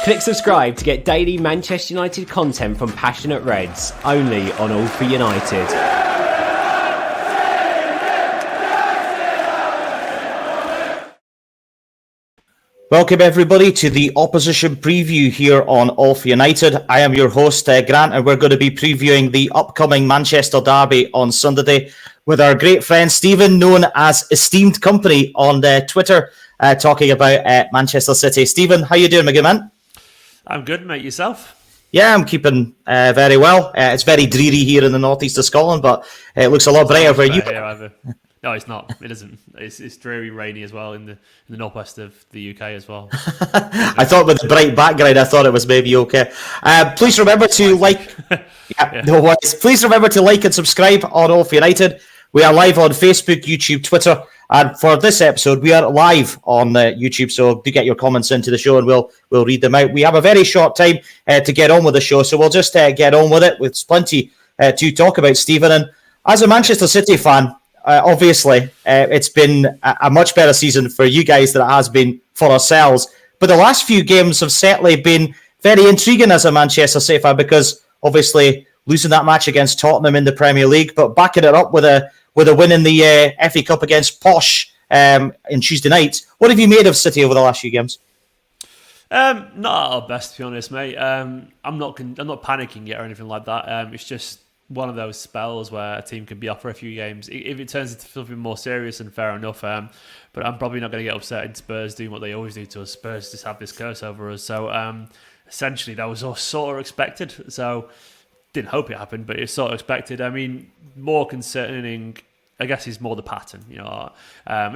Click subscribe to get daily Manchester United content from passionate Reds, only on All for United. Welcome everybody to the opposition preview here on All for United. I am your host Grant, and we're going to be previewing the upcoming Manchester derby on Sunday with our great friend Stephen, known as Esteemed Kompany on Twitter, talking about Manchester City. Stephen, how you doing, my good man? I'm good, mate. Yourself? Yeah, I'm keeping very well. It's very dreary here in the northeast of Scotland, but it looks a lot brighter for you. No, it's not. It isn't. It's dreary, rainy as well in the northwest of the UK as well. I thought with the bright background, I thought it was maybe okay. Please remember to like. No worries. Please remember to like and subscribe on All for United. We are live on Facebook, YouTube, Twitter, and for this episode, we are live on YouTube. So do get your comments into the show, and we'll read them out. We have a very short time to get on with the show, so we'll just get on with it. With plenty to talk about, Stephen. And as a Manchester City fan, obviously, it's been a much better season for you guys than it has been for ourselves. But the last few games have certainly been very intriguing as a Manchester City fan, because obviously losing that match against Tottenham in the Premier League, but backing it up with a win in the FA Cup against Posh in Tuesday night. What have you made of City over the last few games? Not at our best, to be honest, mate. I'm not panicking yet or anything like that. It's just one of those spells where a team can be off for a few games. If it turns into something more serious, and fair enough. But I'm probably not going to get upset in Spurs doing what they always do to us. Spurs just have this curse over us. So essentially, that was all sort of expected. So didn't hope it happened, but it's sort of expected. I mean, more concerning, I guess, is more the pattern. You know,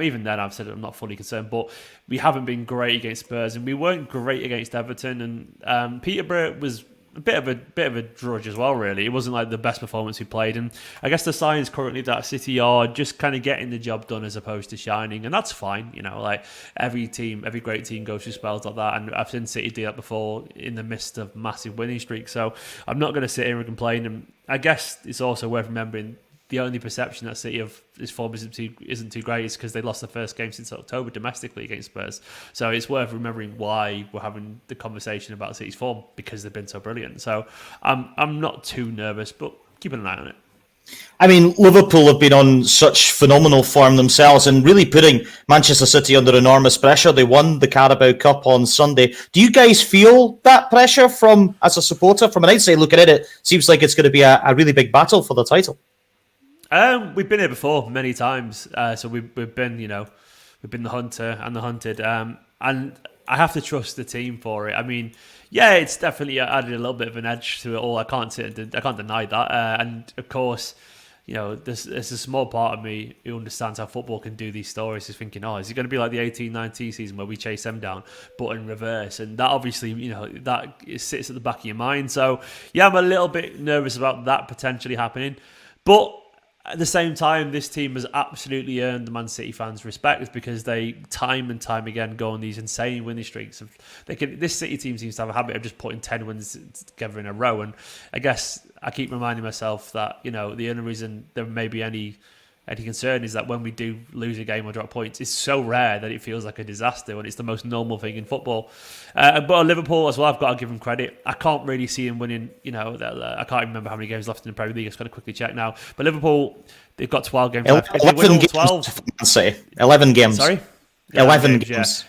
even then, I've said I'm not fully concerned, but we haven't been great against Spurs, and we weren't great against Everton. And Peterborough was a bit of a drudge as well, really. It wasn't like the best performance we played, and I guess the signs currently that City are just kind of getting the job done as opposed to shining, and that's fine. You know, like every great team goes through spells like that, and I've seen City do that before in the midst of massive winning streaks. So I'm not going to sit here and complain. And I guess it's also worth remembering the only perception that City of this form isn't too great is because they lost the first game since October domestically against Spurs. So it's worth remembering why we're having the conversation about City's form, because they've been so brilliant. So I'm not too nervous, but keeping an eye on it. I mean, Liverpool have been on such phenomenal form themselves and really putting Manchester City under enormous pressure. They won the Carabao Cup on Sunday. Do you guys feel that pressure as a supporter? From an outside looking at it, seems like it's going to be a really big battle for the title. We've been here before many times, so we've been the hunter and the hunted, and I have to trust the team for it. I mean, yeah, it's definitely added a little bit of an edge to it all. I can't deny that, and of course, you know, there's a small part of me who understands how football can do these stories. Is thinking, is it going to be like the 18-19 season where we chase them down, but in reverse? And that obviously, you know, that sits at the back of your mind. So yeah, I'm a little bit nervous about that potentially happening, but at the same time, this team has absolutely earned the Man City fans' respect, because they time and time again go on these insane winning streaks. This City team seems to have a habit of just putting 10 wins together in a row, and I guess I keep reminding myself that, you know, the only reason there may be any concern is that when we do lose a game or drop points, it's so rare that it feels like a disaster when it's the most normal thing in football. But Liverpool as well, I've got to give them credit. I can't really see them winning. You know, I can't even remember how many games left in the Premier League. I've got to quickly check now. But Liverpool, they've got 12 games left. 11 games. Sorry? 11 games. Yeah.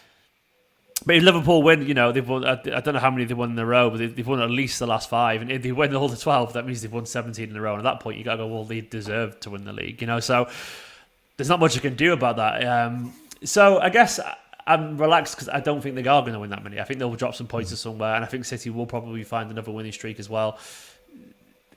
But if Liverpool win, you know, they've won. I don't know how many they've won in a row, but they've won at least the last 5. And if they win all the 12, that means they've won 17 in a row. And at that point, you got to go, well, they deserve to win the league, you know. So there's not much you can do about that. So I guess I'm relaxed because I don't think they are going to win that many. I think they'll drop some points to somewhere, and I think City will probably find another winning streak as well.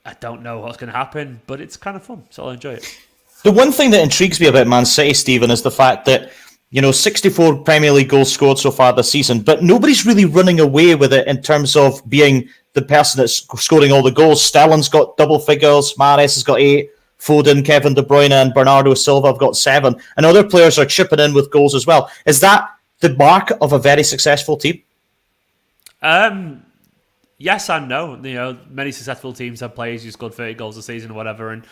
I don't know what's going to happen, but it's kind of fun, so I'll enjoy it. The one thing that intrigues me about Man City, Stephen, is the fact that, you know, 64 Premier League goals scored so far this season, but nobody's really running away with it in terms of being the person that's scoring all the goals. Sterling's got double figures, Mahrez has got 8, Foden, Kevin De Bruyne and Bernardo Silva have got 7, and other players are chipping in with goals as well. Is that the mark of a very successful team? I think yes and no. Many successful teams have players who scored 30 goals a season or whatever, and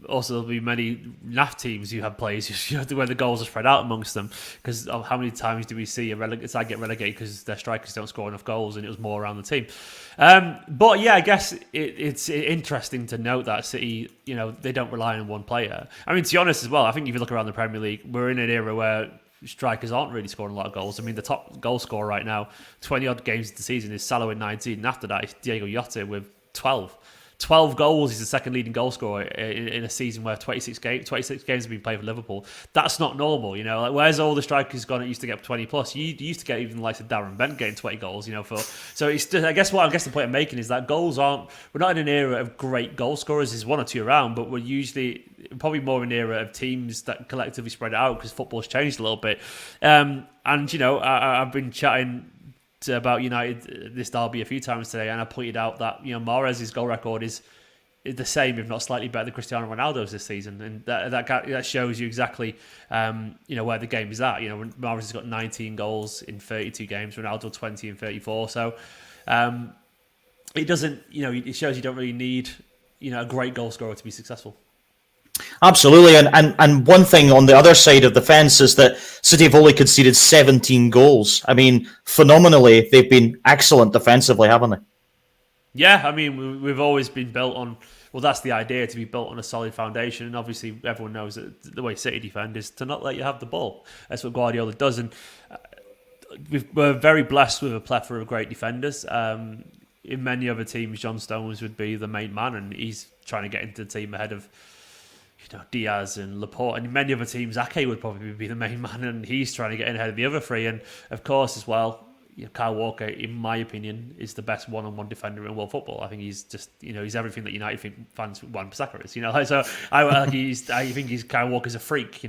also there'll be many naff teams who have players where the goals are spread out amongst them. Because of how many times do we see a side get relegated because their strikers don't score enough goals, and it was more around the team. But yeah, I guess it's interesting to note that City, they don't rely on one player. I mean, to be honest as well, I think if you look around the Premier League, we're in an era where strikers aren't really scoring a lot of goals. I mean, the top goal scorer right now, 20-odd games of the season, is Salah with 19. And after that, it's Diego Jota with 12. 12 goals. He's the second leading goal scorer in a season where 26 games have been played for Liverpool. That's not normal, Like, where's all the strikers gone that used to get 20 plus? You used to get even like Darren Bent getting 20 goals, So it's just, I guess the point I'm making is that we're not in an era of great goal scorers. There's one or two around, but we're usually probably more in an era of teams that collectively spread it out because football's changed a little bit. I've been chatting about United this derby a few times today, and I pointed out that Mahrez's goal record is the same, if not slightly better, than Cristiano Ronaldo's this season, and that shows you exactly where the game is at. Mahrez has got 19 goals in 32 games, Ronaldo 20 in 34. So it doesn't, it shows you don't really need a great goal scorer to be successful. Absolutely, and one thing on the other side of the fence is that City have only conceded 17 goals. I mean, phenomenally, they've been excellent defensively, haven't they? Yeah, I mean, we've always been built on. Well, that's the idea, to be built on a solid foundation, and obviously everyone knows that the way City defend is to not let you have the ball. That's what Guardiola does, and we're very blessed with a plethora of great defenders. In many other teams, John Stones would be the main man, and he's trying to get into the team ahead of Diaz and Laporte, and in many other teams, Ake would probably be the main man, and he's trying to get in ahead of the other three. And of course, as well, Kyle Walker, in my opinion, is the best one-on-one defender in world football. I think he's just, he's everything that United fans want Wan-Bissaka is. So I think Kyle Walker's a freak.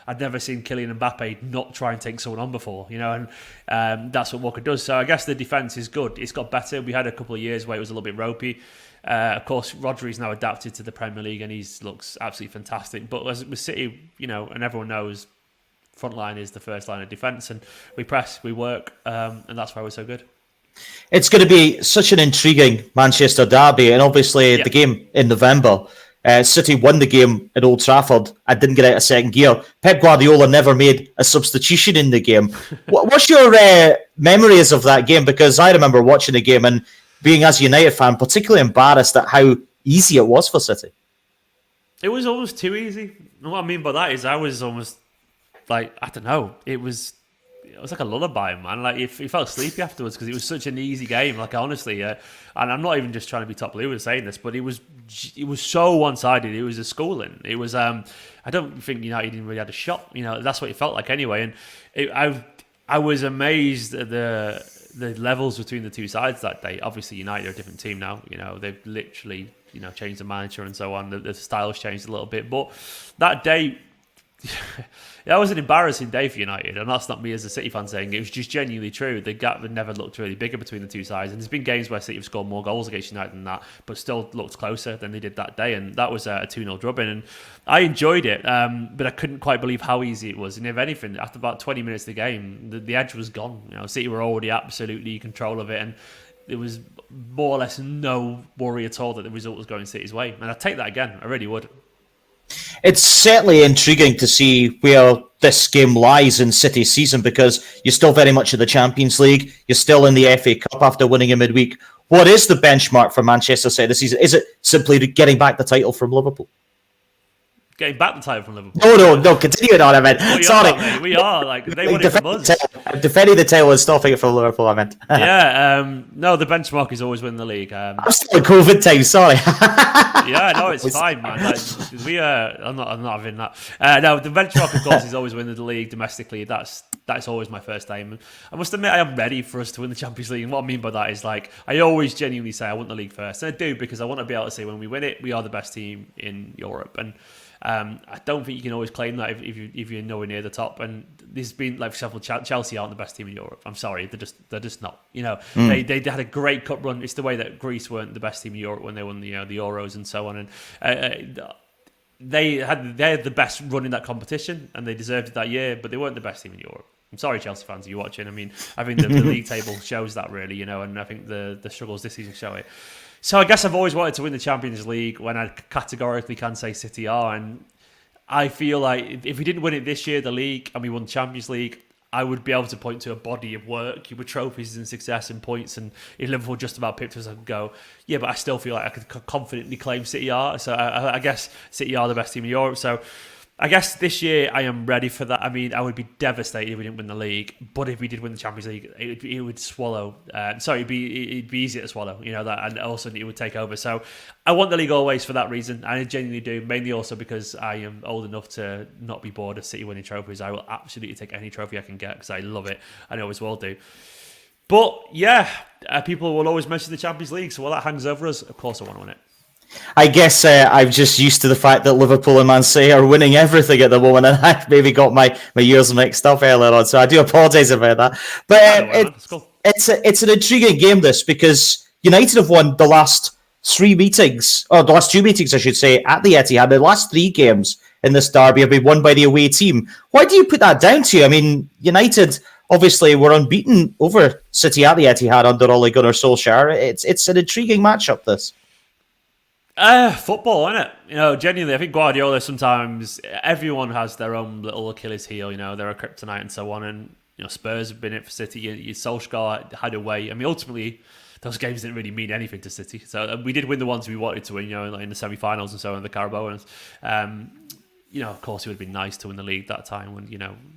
I'd never seen Kylian Mbappe not try and take someone on before. And that's what Walker does. So I guess the defense is good. It's got better. We had a couple of years where it was a little bit ropey. Of course, Rodri's now adapted to the Premier League and he looks absolutely fantastic. But with City, and everyone knows, front line is the first line of defence, and we press, we work, and that's why we're so good. It's going to be such an intriguing Manchester derby, and obviously the game in November. City won the game at Old Trafford and didn't get out of second gear. Pep Guardiola never made a substitution in the game. What's your memories of that game? Because I remember watching the game and being, as a United fan, particularly embarrassed at how easy it was for City. It was almost too easy. And what I mean by that is I was almost like, I don't know, it was like a lullaby, man. Like, he felt sleepy afterwards because it was such an easy game. Like, honestly, and I'm not even just trying to be top blue with saying this, but it was so one-sided. It was a schooling. It was, I don't think United even really had a shot. That's what it felt like anyway. And I was amazed at the levels between the two sides that day. Obviously, United are a different team now. They've literally, changed the manager and so on. The style's changed a little bit. But that day, that was an embarrassing day for United. And that's not me as a City fan saying it. It was just genuinely true. The gap had never looked really bigger between the two sides. And there's been games where City have scored more goals against United than that, but still looked closer than they did that day. And that was a 2-0 drubbing. And I enjoyed it, but I couldn't quite believe how easy it was. And if anything, after about 20 minutes of the game, the edge was gone. City were already absolutely in control of it. And there was more or less no worry at all that the result was going City's way. And I'd take that again. I really would. It's certainly intriguing to see where this game lies in City's season, because you're still very much in the Champions League. You're still in the FA Cup after winning in midweek. What is the benchmark for Manchester City this season? Is it simply getting back the title from Liverpool? Getting back the title from Liverpool? No, continue on, I meant. Sorry. We are. Like, they want it from us. Defending the title and stopping it from Liverpool, I meant. No, the benchmark is always win the league. I'm still in COVID time, sorry. Yeah, no, it's fine, man. I'm not having that. No, the benchmark, of course, is always win the league domestically. That's always my first aim. I must admit, I am ready for us to win the Champions League. And what I mean by that is, like, I always genuinely say I want the league first. And I do, because I want to be able to say when we win it, we are the best team in Europe. And I don't think you can always claim that if you're nowhere near the top. And there's been, like, for example, Chelsea aren't the best team in Europe. I'm sorry, they're just not. They had a great cup run. It's the way that Greece weren't the best team in Europe when they won the Euros and so on. And they had the best run in that competition, and they deserved it that year. But they weren't the best team in Europe. I'm sorry, Chelsea fans, are you watching? I mean, I think the league table shows that really, and I think the struggles this season show it. So I guess I've always wanted to win the Champions League when I categorically can say City are. And I feel like if we didn't win it this year, the league, and we won the Champions League, I would be able to point to a body of work with trophies and success and points. And if Liverpool just about picked us, I could go, yeah, but I still feel like I could confidently claim City are. So I guess City are the best team in Europe. So I guess this year I am ready for that. I mean, I would be devastated if we didn't win the league, but if we did win the Champions League, it would swallow. It'd be easier to swallow, that, and also it would take over. So I want the league always for that reason. I genuinely do, mainly also because I am old enough to not be bored of City winning trophies. I will absolutely take any trophy I can get because I love it. I always will do. But yeah, people will always mention the Champions League. So while that hangs over us, of course I want to win it. I guess I'm just used to the fact that Liverpool and Man City are winning everything at the moment, and I maybe got my years mixed up earlier on, so I do apologise about that. But it's an intriguing game, this, because United have won the last two meetings, I should say, at the Etihad. The last three games in this derby have been won by the away team. Why do you put that down to? I mean, United obviously were unbeaten over City at the Etihad under Ole Gunnar Solskjaer. It's an intriguing matchup, this. Football, isn't it? Genuinely, I think Guardiola sometimes, everyone has their own little Achilles heel, they're a kryptonite and so on. And, Spurs have been it for City. Solskjaer had a way. I mean, ultimately, those games didn't really mean anything to City. So we did win the ones we wanted to win, like in the semi-finals and so on, the Carabao. Of course, it would have been nice to win the league that time when,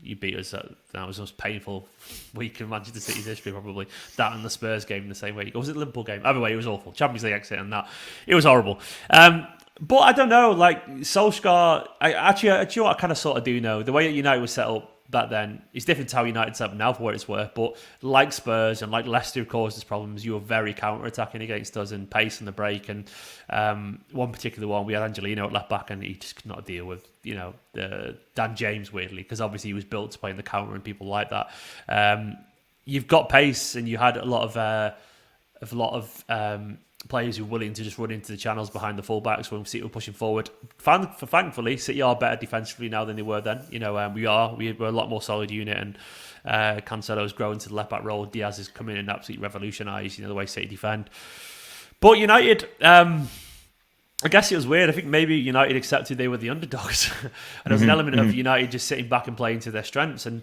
you beat us. That was the most painful week in Manchester City's history, probably. That and the Spurs game in the same way. Or was it the Liverpool game? Either way, it was awful. Champions League exit and that. It was horrible. But I don't know, like, Solskjaer, actually, what I kind of sort of do know, the way that United was set up back then is different to how United set up now for what it's worth. But like Spurs and like Leicester, who caused us problems, you were very counter-attacking against us and pace on the break. And one particular one, we had Angelino at left back, and he just could not deal with the Dan James, weirdly, because obviously he was built to play in the counter and people like that. You've got pace, and you had a lot of players who are willing to just run into the channels behind the fullbacks when City were pushing forward. Thankfully, City are better defensively now than they were then. We're a lot more solid unit, and Cancelo's grown to the left back role. Diaz has come in and absolutely revolutionised the way City defend. But United, I guess it was weird. I think maybe United accepted they were the underdogs. And there was an element of United just sitting back and playing to their strengths. And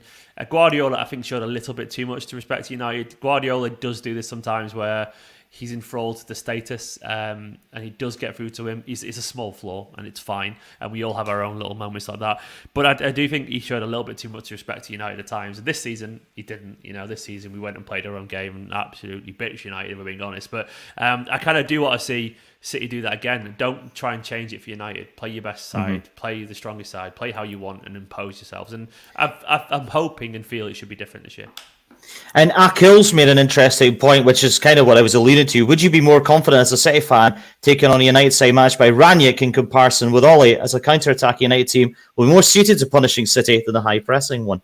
Guardiola, I think, showed a little bit too much to respect United. Guardiola does do this sometimes where he's enthralled to the status, and he does get through to him. It's a small flaw, and it's fine. And we all have our own little moments like that. But I do think he showed a little bit too much respect to United at times. And this season, he didn't. This season, we went and played our own game and absolutely bitched United, if we're being honest. But I kind of do want to see City do that again. Don't try and change it for United. Play your best side. Play the strongest side. Play how you want and impose yourselves. And I'm hoping and feel it should be different this year. And Akil's made an interesting point, which is kind of what I was alluding to. Would you be more confident as a City fan taking on a United side match by Rangnick in comparison with Ole as a counter-attack United team will be more suited to punishing City than the high-pressing one?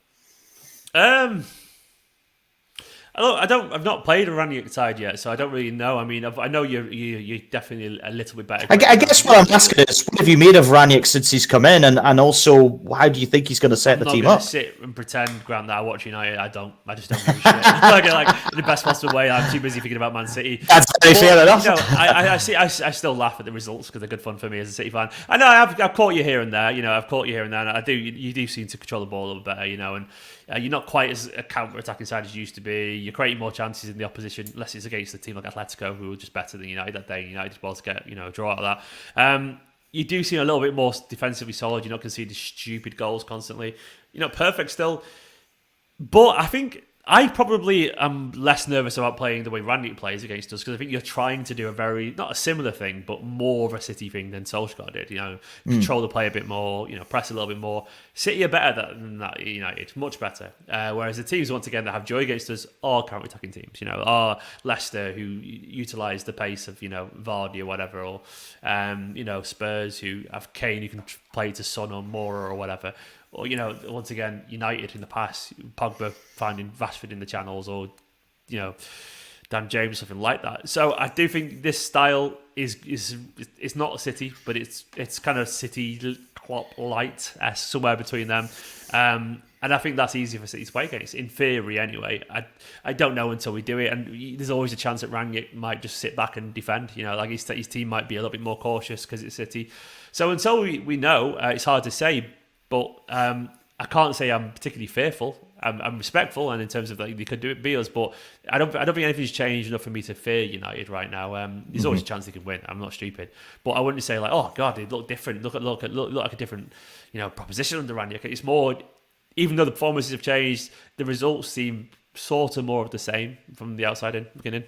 I've not played a Rangnick side yet, so I don't really know. I mean, I know you're definitely a little bit better. I guess what I'm asking is, what have you made of Rangnick since he's come in, and also how do you think he's going to set the team up? I'm not going to sit and pretend, Grant, that I watch United. I just don't give a shit. like in the best possible way. I'm too busy thinking about Man City. That's very fair enough. I still laugh at the results because they're good fun for me as a City fan. I know I've caught you here and there. I've caught you here and there. And you do seem to control the ball a little better. And you're not quite as a counter-attacking side as you used to be. You're creating more chances in the opposition, unless it's against a team like Atletico, who were just better than United that day. United did well to get a draw out of that. You do seem a little bit more defensively solid. You're not conceding stupid goals constantly. You're not perfect still. But I think I probably am less nervous about playing the way Rangnick plays against us, because I think you're trying to do not a similar thing, but more of a City thing than Solskjaer did. Control the play a bit more, press a little bit more. City are better than that, United, much better. Whereas the teams, once again, that have joy against us are counter-attacking teams. Are Leicester, who utilise the pace of, Vardy or whatever, or, Spurs, who have Kane, who can play to Son or Moura or whatever. Or, once again, United in the past, Pogba finding Rashford in the channels, or, Dan James, something like that. So I do think this style is it's not a City, but it's kind of City Klopp light, somewhere between them. And I think that's easy for City to play against, in theory anyway. I don't know until we do it, and there's always a chance that Rangnick might just sit back and defend. Like his team might be a little bit more cautious because it's City. So until we know, it's hard to say. But I can't say I'm particularly fearful. I'm respectful, and in terms of they could do it, be us. But I don't think anything's changed enough for me to fear United right now. There's always a chance they can win. I'm not stupid, but I wouldn't say like, oh god, they look different. Look like a different proposition under Rangnick. It's more. Even though the performances have changed, the results seem sort of more of the same from the outside in beginning.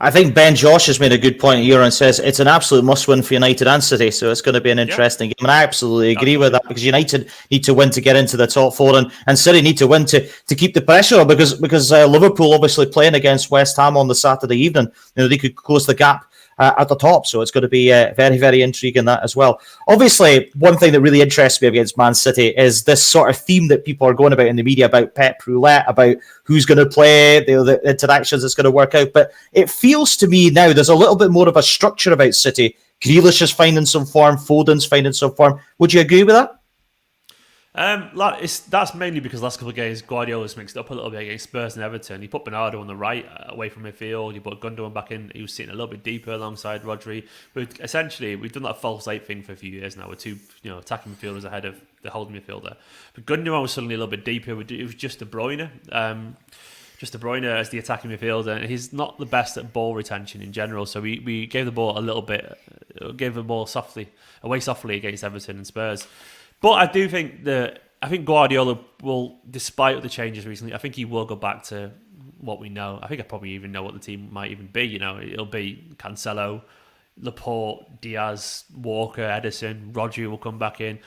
I think Ben Josh has made a good point here and says it's an absolute must-win for United and City, so it's going to be an interesting game. And I absolutely agree with that, because United need to win to get into the top four, and City need to win to keep the pressure on, because Liverpool obviously playing against West Ham on the Saturday evening. They could close the gap at the top, so it's going to be very, very intriguing that as well. Obviously, one thing that really interests me against Man City is this sort of theme that people are going about in the media about Pep Roulette, about who's going to play, the interactions that's going to work out. But it feels to me now there's a little bit more of a structure about City. Grealish is finding some form, Foden's finding some form. Would you agree with that? That's mainly because last couple of games Guardiola's mixed up a little bit against Spurs and Everton. He put Bernardo on the right away from midfield. He put Gundogan back in. He was sitting a little bit deeper alongside Rodri. But essentially, we've done that false eight thing for a few years now, with two attacking midfielders ahead of the holding midfielder. But Gundogan was suddenly a little bit deeper. It was just De Bruyne. Just De Bruyne as the attacking midfielder, and he's not the best at ball retention in general. So we gave the ball a little bit, gave the ball away softly against Everton and Spurs. But I do think I think Guardiola will, despite the changes recently, I think he will go back to what we know. I think I probably even know what the team might even be. It'll be Cancelo, Laporte, Diaz, Walker, Ederson, Rodri will come back in.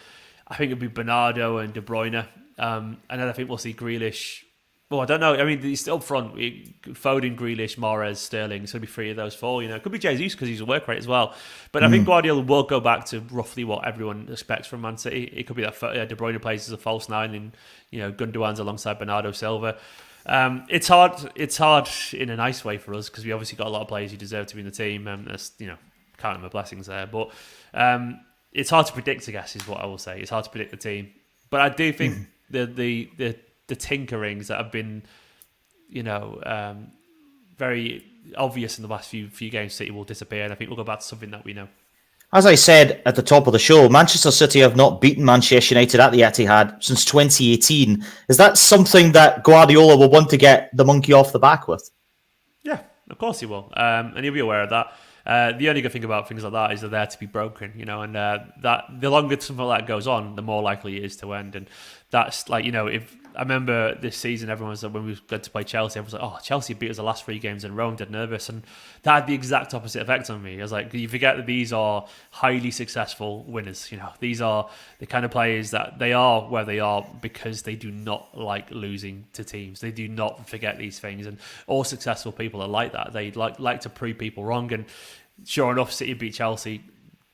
I think it'll be Bernardo and De Bruyne, and then I think we'll see Grealish. Well, I don't know. I mean, he's still up front. Foden, Grealish, Mahrez, Sterling. So it'll be three of those four. It could be Jesus because he's a work rate as well. But I think Guardiola will go back to roughly what everyone expects from Man City. It could be that De Bruyne plays as a false nine, and Gundogan's alongside Bernardo Silva. It's hard. It's hard in a nice way for us because we obviously got a lot of players who deserve to be in the team. That's counting my blessings there. But it's hard to predict. I guess is what I will say. It's hard to predict the team. But I do think the tinkerings that have been, very obvious in the last few games, City will disappear, and I think we'll go back to something that we know. As I said at the top of the show, Manchester City have not beaten Manchester United at the Etihad since 2018. Is that something that Guardiola will want to get the monkey off the back with? Yeah, of course he will, and he'll be aware of that. The only good thing about things like that is they're there to be broken, and that the longer something like that goes on, the more likely it is to end. And that's like, if I remember this season, everyone was like, when we got to play Chelsea, everyone was like, oh, Chelsea beat us the last 3 games in a row, I'm dead nervous. And that had the exact opposite effect on me. I was like, you forget that these are highly successful winners. These are the kind of players that they are where they are because they do not like losing to teams. They do not forget these things. And all successful people are like that. They like to prove people wrong. And sure enough, City beat Chelsea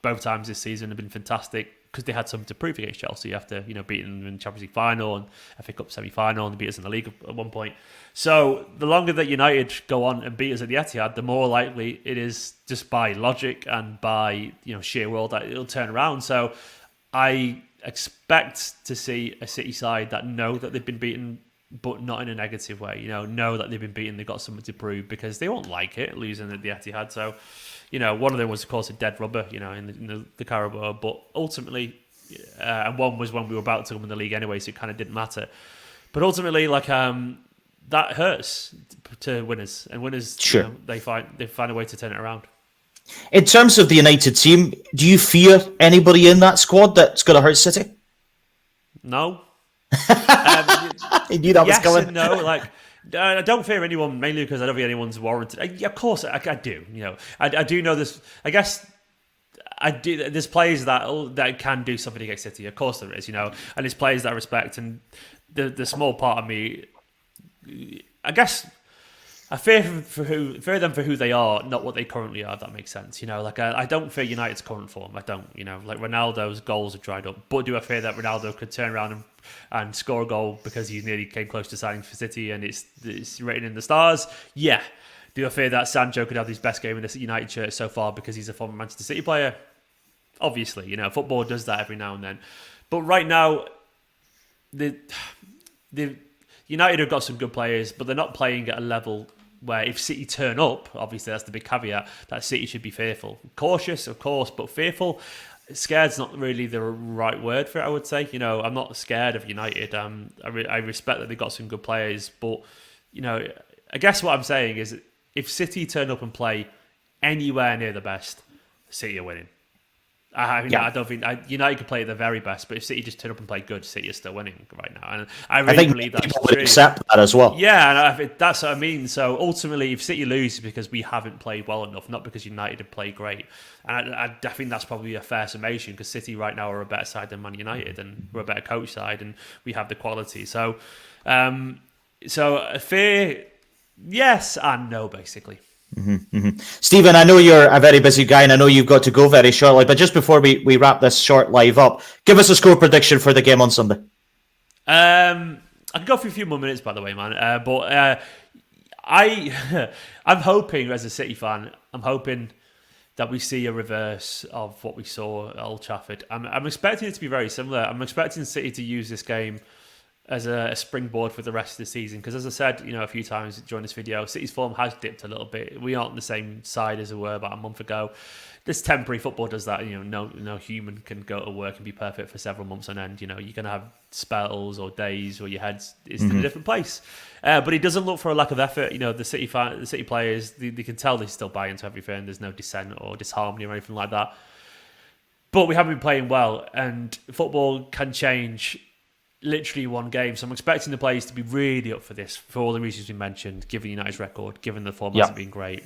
both times this season, have been fantastic, because they had something to prove against Chelsea after beating them in the Champions League final and FA Cup semi-final, and they beat us in the league at one point. So the longer that United go on and beat us at the Etihad, the more likely it is, just by logic and by sheer will, that it'll turn around. So I expect to see a City side that know that they've been beaten, but not in a negative way. Know that they've been beaten, they've got something to prove, because they won't like it losing at the Etihad. So one of them was, of course, a dead rubber, in the Carabao. But ultimately, and one was when we were about to win the league anyway, so it kind of didn't matter. But ultimately, that hurts to winners, and winners, sure, they find a way to turn it around. In terms of the United team, do you fear anybody in that squad that's going to hurt City? No. I knew that was coming. Yes and no, I don't fear anyone, mainly because I don't think anyone's warranted. Of course, I do. I do know this. I guess I do. There's players that can do something against City. Of course, there is. And there's players that I respect, and the small part of me, I guess, I fear them for who they are, not what they currently are. If that makes sense. I don't fear United's current form. I don't. Ronaldo's goals are dried up, but do I fear that Ronaldo could turn around and score a goal because he nearly came close to signing for City and it's written in the stars? Yeah. Do I fear that Sancho could have his best game in this United shirt so far because he's a former Manchester City player? Obviously, football does that every now and then. But right now, the United have got some good players, but they're not playing at a level where if City turn up, obviously that's the big caveat, that City should be fearful. Cautious, of course, but fearful. Scared's not really the right word for it, I would say. I'm not scared of United. I respect that they've got some good players, but, I guess what I'm saying is if City turn up and play anywhere near the best, City are winning. I don't think United could play at the very best, but if City just turn up and play good, City is still winning right now, and I really believe that's people true. would accept that as well. Yeah, and that's what I mean. So ultimately, if City lose, it's because we haven't played well enough, not because United have played great. And I think that's probably a fair summation because City right now are a better side than Man United, and we're a better coach side, and we have the quality. So, fear, yes and no, basically. Stephen, I know you're a very busy guy and I know you've got to go very shortly, but just before we wrap this short live up, give us a score prediction for the game on Sunday. I can go for a few more minutes, by the way, man. But I'm hoping, as a City fan, that we see a reverse of what we saw at Old Trafford. I'm expecting it to be very similar. I'm expecting City to use this game as a springboard for the rest of the season. Because as I said, a few times during this video, City's form has dipped a little bit. We aren't on the same side as we were about a month ago. This temporary football does that. No human can go to work and be perfect for several months on end. You're going to have spells or days where your head is in a different place. But it doesn't look for a lack of effort. The City players, they can tell they still buy into everything. There's no dissent or disharmony or anything like that. But we haven't been playing well, and football can change literally one game. So I'm expecting the players to be really up for this for all the reasons we mentioned, given United's record, given the form hasn't been great.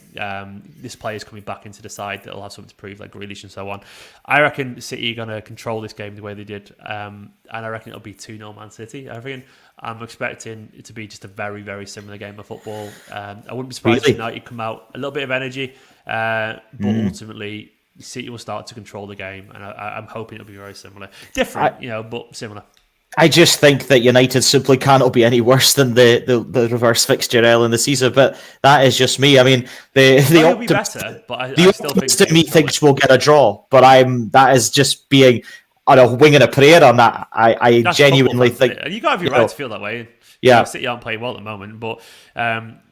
This player's coming back into the side that'll have something to prove, like Grealish and so on. I reckon City are going to control this game the way they did, and I reckon it'll be 2-0 Man City. I'm expecting it to be just a very, very similar game of football. I wouldn't be surprised if United come out a little bit of energy, but ultimately City will start to control the game, and I'm hoping it'll be very similar. Different, but similar. I just think that United simply cannot be any worse than the reverse fixture early in the season, but that is just me. I mean, the be better, but I still optimist think in me thinks we'll get a draw, but that is just being on a wing and a prayer on that. I genuinely think, and you got every right to feel that way. Yeah, City aren't playing well at the moment, but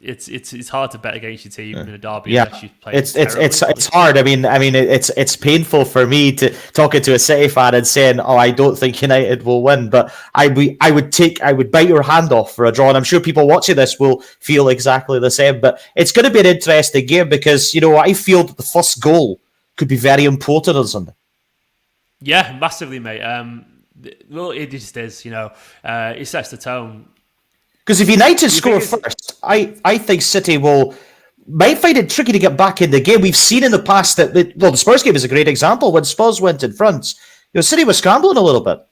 it's hard to bet against your team in a derby. Yeah, unless you play it's hard. I mean, it's painful for me to talking to a City fan and saying, "Oh, I don't think United will win," but I would bite your hand off for a draw, and I'm sure people watching this will feel exactly the same. But it's going to be an interesting game because I feel that the first goal could be very important on Sunday. Yeah, massively, mate. Well, it just is. It sets the tone. Because if United score first, I think City might find it tricky to get back in the game. We've seen in the past that the Spurs game is a great example. When Spurs went in front, City was scrambling a little bit.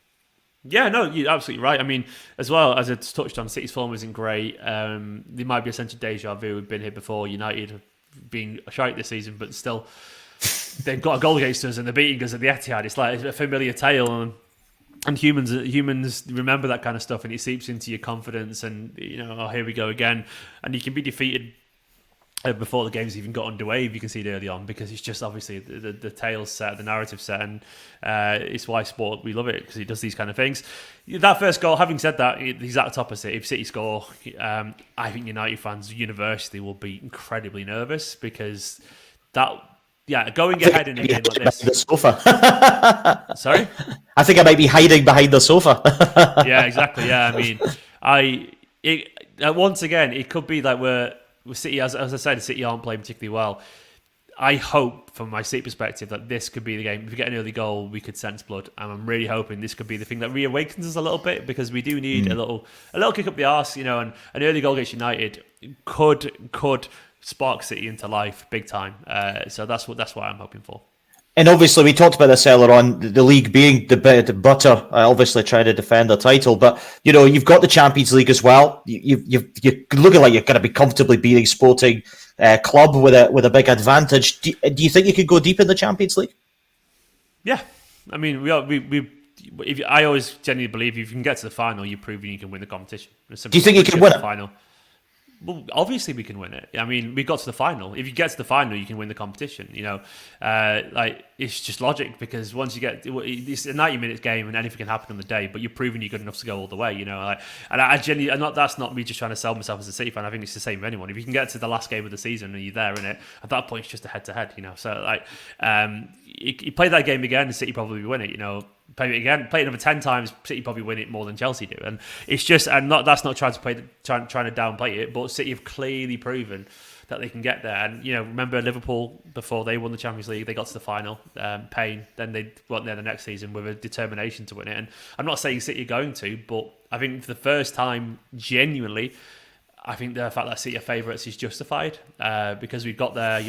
Yeah, no, you're absolutely right. I mean, as well as it's touched on, City's form isn't great. There might be a sense of deja vu. We've been here before. United have been shite this season, but still, they've got a goal against us and they're beating us at the Etihad. It's like a familiar tale. And humans remember that kind of stuff, and it seeps into your confidence. And here we go again. And you can be defeated before the game's even got underway, if you can see it early on, because it's just obviously the tale's set, the narrative's set, and it's why sport, we love it, because it does these kind of things. That first goal, having said that, the exact opposite. If City score, I think United fans universally will be incredibly nervous, because going ahead in a game like this. The sofa. Sorry? I think I might be hiding behind the sofa. Yeah, exactly. Yeah, I mean, once again, it could be like we're City, as I said, City aren't playing particularly well. I hope, from my City perspective, that this could be the game. If we get an early goal, we could sense blood, and I'm really hoping this could be the thing that reawakens us a little bit, because we do need a little kick up the arse, and an early goal against United could spark City into life big time. So that's what I'm hoping for. And obviously, we talked about this earlier on, the league being the butter, obviously trying to defend the title. But, you've got the Champions League as well. You're looking like you're going to be comfortably beating Sporting Club with a big advantage. Do you think you could go deep in the Champions League? Yeah. I mean, I always genuinely believe if you can get to the final, you're proving you can win the competition. Do you think you can win it? Final. Well, obviously we can win it. I mean, we got to the final. If you get to the final, you can win the competition. Like it's just logic, because once you get, it's a 90 minutes game and anything can happen on the day. But you're proving you're good enough to go all the way. And I genuinely, that's not me just trying to sell myself as a City fan. I think it's the same for anyone. If you can get to the last game of the season and you're there in it, at that point it's just a head-to-head. So like, you play that game again, and City probably win it. Play it again, play it another 10 times, City probably win it more than Chelsea do. And it's just, and that's not trying to trying to downplay it, but City have clearly proven that they can get there. And remember Liverpool, before they won the Champions League, they got to the final, pain. Then they went there the next season with a determination to win it. And I'm not saying City are going to, but I think for the first time, genuinely, I think the fact that City are favourites is justified, because we got there,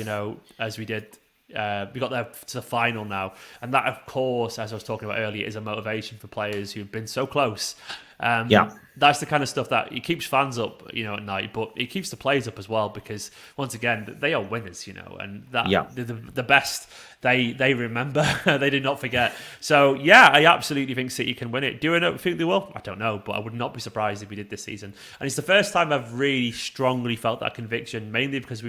as we did. We got there to the final now, and that, of course, as I was talking about earlier, is a motivation for players who've been so close. That's the kind of stuff that it keeps fans up, at night, but it keeps the players up as well, because once again, they are winners, and that the best they remember, they did not forget. So I absolutely think City can win it. Do I think they will? I don't know, but I would not be surprised if we did this season. And it's the first time I've really strongly felt that conviction, mainly because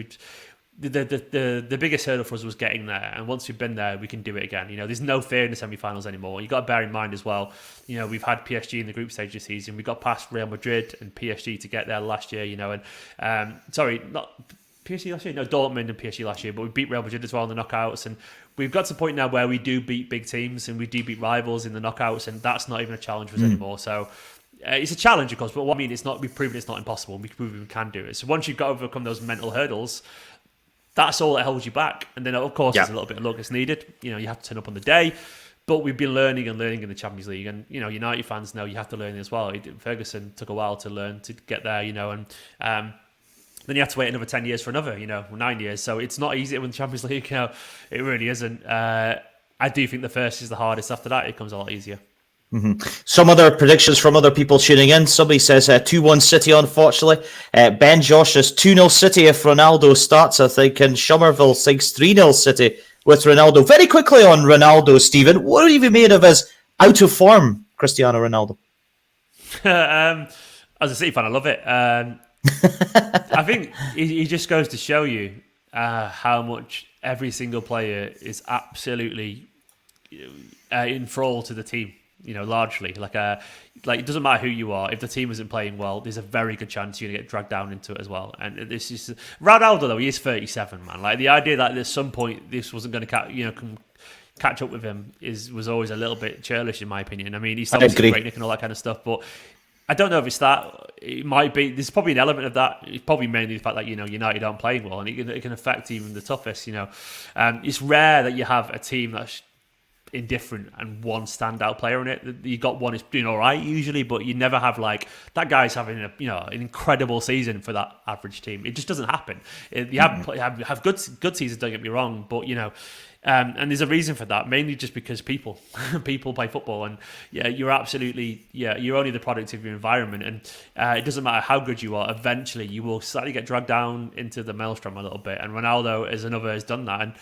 the biggest hurdle for us was getting there, and once we've been there, we can do it again. There's no fear in the semi-finals anymore. You got to bear in mind as well. We've had PSG in the group stage this season. We got past Real Madrid and PSG to get there last year. Sorry, not PSG last year. No, Dortmund and PSG last year, but we beat Real Madrid as well in the knockouts, and we've got to the point now where we do beat big teams and we do beat rivals in the knockouts, and that's not even a challenge for us anymore. So. It's a challenge, of course, but what I mean, we've proven it's not impossible. We've proven we can do it. So once you've got to overcome those mental hurdles, that's all that holds you back. And then, of course, there's a little bit of luck that's needed. You have to turn up on the day. But we've been learning in the Champions League. And, United fans know you have to learn as well. Ferguson took a while to learn to get there, and then you have to wait another 10 years for another, 9 years. So it's not easy to win the Champions League. It really isn't. I do think the first is the hardest. After that, it comes a lot easier. Mm-hmm. Some other predictions from other people tuning in. Somebody says 2-1 City, unfortunately. Ben Josh says 2-0 City if Ronaldo starts, I think. And Somerville thinks 3-0 City with Ronaldo. Very quickly on Ronaldo, Stephen, what have you made of his out of form Cristiano Ronaldo? As a City fan, I love it. I think he just goes to show you how much every single player is absolutely enthralled to the team. Largely, like it doesn't matter who you are. If the team isn't playing well, there's a very good chance you're gonna get dragged down into it as well. And this is Ronaldo, though. He is 37, man. Like the idea that at some point this wasn't going to catch up with him was always a little bit churlish, in my opinion. I mean, he's obviously Rangnick and all that kind of stuff, but I don't know if it's that. It might be. There's probably an element of that. It's probably mainly the fact that United aren't playing well, and it can affect even the toughest. It's rare that you have a team that's indifferent and one standout player in it. You got one who's doing all right usually, but you never have like that guy's having an incredible season for that average team. It just doesn't happen. You have good seasons, don't get me wrong, but and there's a reason for that, mainly just because people play football, and you're only the product of your environment, and it doesn't matter how good you are, eventually you will slightly get dragged down into the maelstrom a little bit, and Ronaldo has done that. And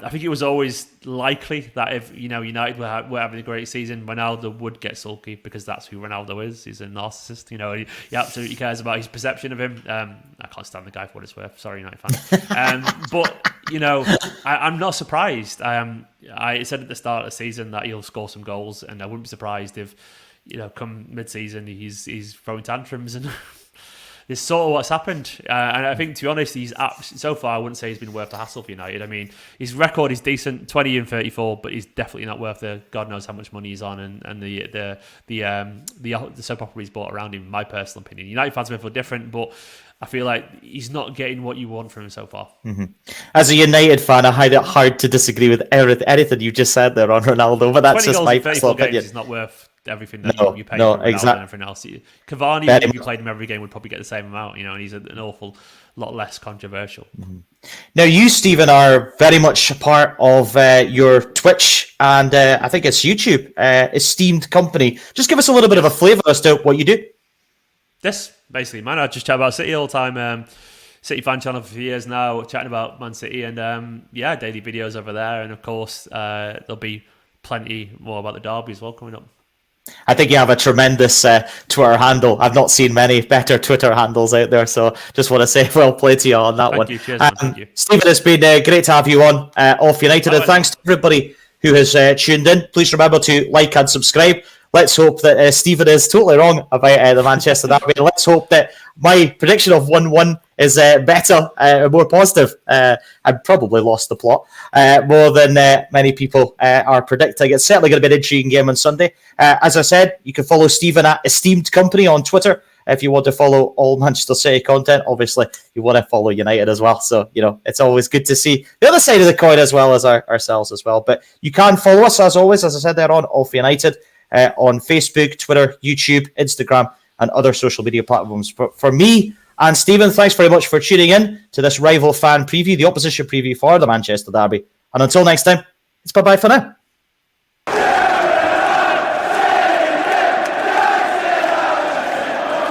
I think it was always likely that if United were having a great season, Ronaldo would get sulky, because that's who Ronaldo is. He's a narcissist, he absolutely cares about his perception of him. I can't stand the guy for what it's worth, sorry United fan. But I'm not surprised. I said at the start of the season that he'll score some goals, and I wouldn't be surprised if, come mid-season, he's throwing tantrums, and this is sort of what's happened. And I think, to be honest, so far I wouldn't say he's been worth the hassle for United. I mean, his record is decent, 20 and 34, but he's definitely not worth the God knows how much money he's on, and the soap opera he's bought around him. In my personal opinion, United fans may feel different, but I feel like he's not getting what you want from him so far. Mm-hmm. As a United fan, I find it hard to disagree with anything you just said there on Ronaldo, but that's just my personal opinion. It's not worth everything that you pay for Ronaldo and everything else. Cavani, if you played him every game, would probably get the same amount, and he's an awful lot less controversial. Mm-hmm. Now, you, Stephen, are very much a part of your Twitch and I think it's YouTube, Esteemed Kompany. Just give us a little bit of a flavour as to what you do. This, basically, man, I just chat about City all the time. City fan channel for a few years now, chatting about Man City, and daily videos over there. And of course, there'll be plenty more about the derby as well coming up. I think you have a tremendous Twitter handle. I've not seen many better Twitter handles out there, so just want to say well played to you on that one. Thank you, cheers, man. Thank you. Stephen, it's been great to have you on Off United, and thanks to everybody who has tuned in. Please remember to like and subscribe. Let's hope that Stephen is totally wrong about the Manchester derby. Let's hope that my prediction of 1-1 is better, more positive. I probably lost the plot more than many people are predicting. It's certainly going to be an intriguing game on Sunday. As I said, you can follow Stephen at Esteemed Kompany on Twitter. If you want to follow all Manchester City content, obviously you want to follow United as well. So, it's always good to see the other side of the coin as well as ourselves as well. But you can follow us, as always, as I said there, on Off United. On Facebook, Twitter, YouTube, Instagram, and other social media platforms. For me and Stephen, thanks very much for tuning in to this rival fan preview, the opposition preview for the Manchester derby. And until next time, it's bye-bye for now.